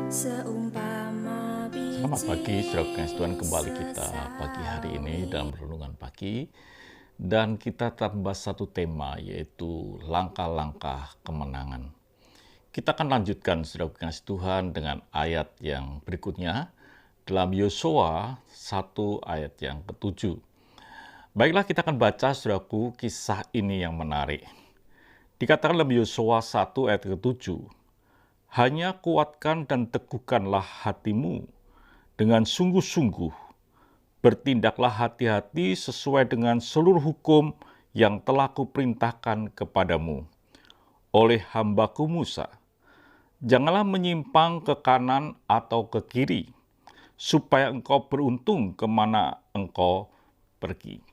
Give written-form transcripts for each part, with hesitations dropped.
Selamat pagi, saudara kasih Tuhan, kembali kita pagi hari ini dalam renungan pagi. Dan kita tambah satu tema, yaitu langkah-langkah kemenangan. Kita akan lanjutkan, saudara kasih Tuhan, dengan ayat yang berikutnya dalam Yosua 1 ayat yang ke-7. Baiklah, kita akan baca, saudaraku, kisah ini yang menarik. Dikatakan dalam Yosua 1 ayat ke-7, hanya kuatkan dan teguhkanlah hatimu dengan sungguh-sungguh. Bertindaklah hati-hati sesuai dengan seluruh hukum yang telah kuperintahkan kepadamu oleh hambaku Musa. Janganlah menyimpang ke kanan atau ke kiri, supaya engkau beruntung kemana engkau pergi.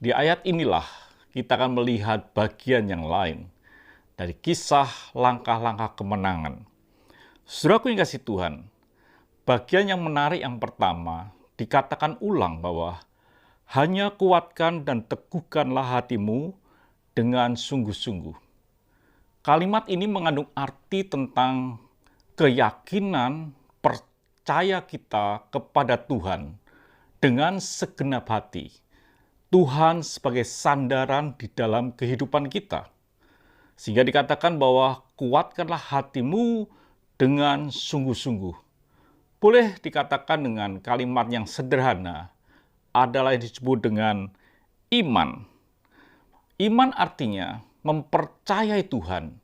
Di ayat inilah kita akan melihat bagian yang lain dari kisah langkah-langkah kemenangan. Saudaraku yang kasih Tuhan, bagian yang menarik yang pertama, dikatakan ulang bahwa hanya kuatkan dan teguhkanlah hatimu dengan sungguh-sungguh. Kalimat ini mengandung arti tentang keyakinan, percaya kita kepada Tuhan dengan segenap hati. Tuhan sebagai sandaran di dalam kehidupan kita. Sehingga dikatakan bahwa kuatkanlah hatimu dengan sungguh-sungguh. Boleh dikatakan dengan kalimat yang sederhana, adalah yang disebut dengan iman. Iman artinya mempercayai Tuhan.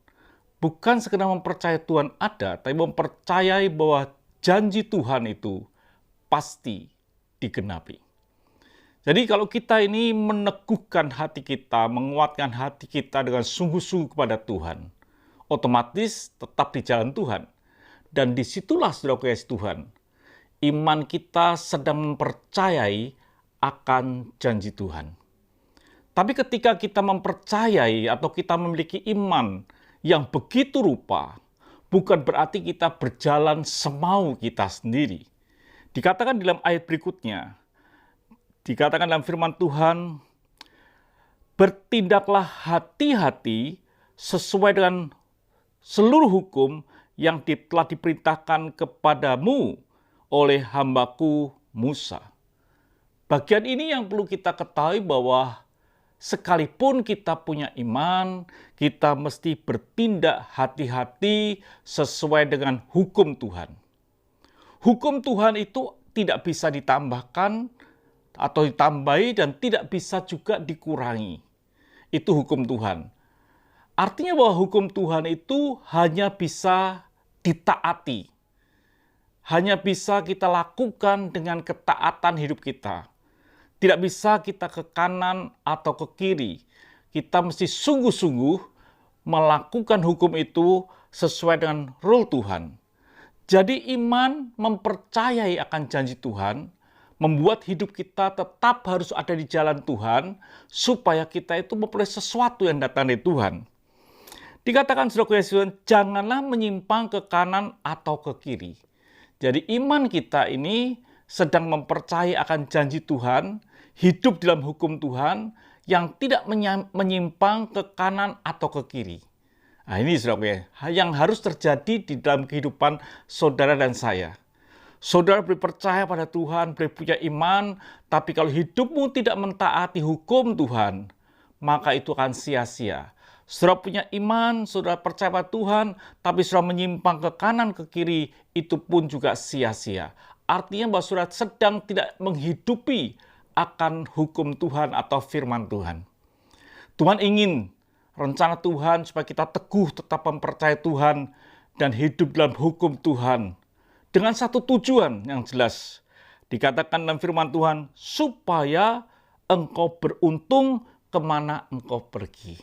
Bukan sekedar mempercayai Tuhan ada, tapi mempercayai bahwa janji Tuhan itu pasti digenapi. Jadi kalau kita ini meneguhkan hati kita, menguatkan hati kita dengan sungguh-sungguh kepada Tuhan, otomatis tetap di jalan Tuhan. Dan disitulah, saudara kasih Tuhan, iman kita sedang mempercayai akan janji Tuhan. Tapi ketika kita mempercayai atau kita memiliki iman yang begitu rupa, bukan berarti kita berjalan semau kita sendiri. Dikatakan dalam ayat berikutnya, dikatakan dalam firman Tuhan, bertindaklah hati-hati sesuai dengan seluruh hukum yang telah diperintahkan kepadamu oleh hambaku Musa. Bagian ini yang perlu kita ketahui bahwa sekalipun kita punya iman, kita mesti bertindak hati-hati sesuai dengan hukum Tuhan. Hukum Tuhan itu tidak bisa ditambahkan atau ditambahi dan tidak bisa juga dikurangi. Itu hukum Tuhan. Artinya bahwa hukum Tuhan itu hanya bisa ditaati. Hanya bisa kita lakukan dengan ketaatan hidup kita. Tidak bisa kita ke kanan atau ke kiri. Kita mesti sungguh-sungguh melakukan hukum itu sesuai dengan rule Tuhan. Jadi iman mempercayai akan janji Tuhan, membuat hidup kita tetap harus ada di jalan Tuhan, supaya kita itu memperoleh sesuatu yang datang dari Tuhan. Dikatakan, saudara Yesus, janganlah menyimpang ke kanan atau ke kiri. Jadi iman kita ini sedang mempercayai akan janji Tuhan, hidup dalam hukum Tuhan, yang tidak menyimpang ke kanan atau ke kiri. Nah ini, saudara, yang harus terjadi di dalam kehidupan saudara dan saya. Saudara boleh percaya pada Tuhan, boleh punya iman, tapi kalau hidupmu tidak mentaati hukum Tuhan, maka itu akan sia-sia. Saudara punya iman, saudara percaya pada Tuhan, tapi saudara menyimpang ke kanan, ke kiri, itu pun juga sia-sia. Artinya bahwa saudara sedang tidak menghidupi akan hukum Tuhan atau firman Tuhan. Tuhan ingin rencana Tuhan supaya kita teguh tetap mempercayai Tuhan dan hidup dalam hukum Tuhan. Dengan satu tujuan yang jelas. Dikatakan dalam firman Tuhan, supaya engkau beruntung kemana engkau pergi.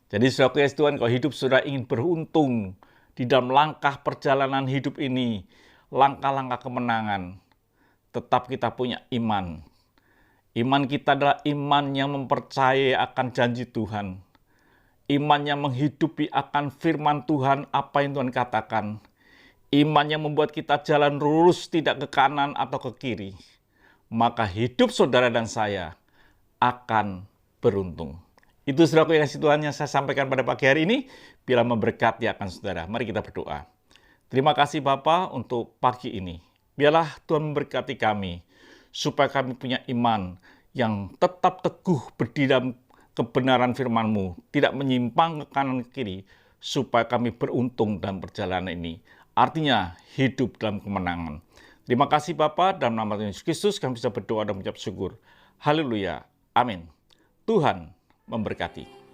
Jadi saudara Tuhan, kalau hidup saudara ingin beruntung di dalam langkah perjalanan hidup ini, langkah-langkah kemenangan, tetap kita punya iman. Iman kita adalah iman yang mempercayai akan janji Tuhan. Iman yang menghidupi akan firman Tuhan, apa yang Tuhan katakan. Iman yang membuat kita jalan lurus, tidak ke kanan atau ke kiri. Maka hidup saudara dan saya akan beruntung. Itu saudara yang kasih Tuhan yang saya sampaikan pada pagi hari ini. Bila memberkati akan saudara. Mari kita berdoa. Terima kasih Bapa untuk pagi ini. Biarlah Tuhan memberkati kami, supaya kami punya iman yang tetap teguh berdiri dalam kebenaran firman-Mu, tidak menyimpang ke kanan ke kiri, supaya kami beruntung dalam perjalanan ini. Artinya hidup dalam kemenangan. Terima kasih Bapa, dalam nama Tuhan Yesus Kristus kami bisa berdoa dan mengucap syukur. Haleluya. Amin. Tuhan memberkati.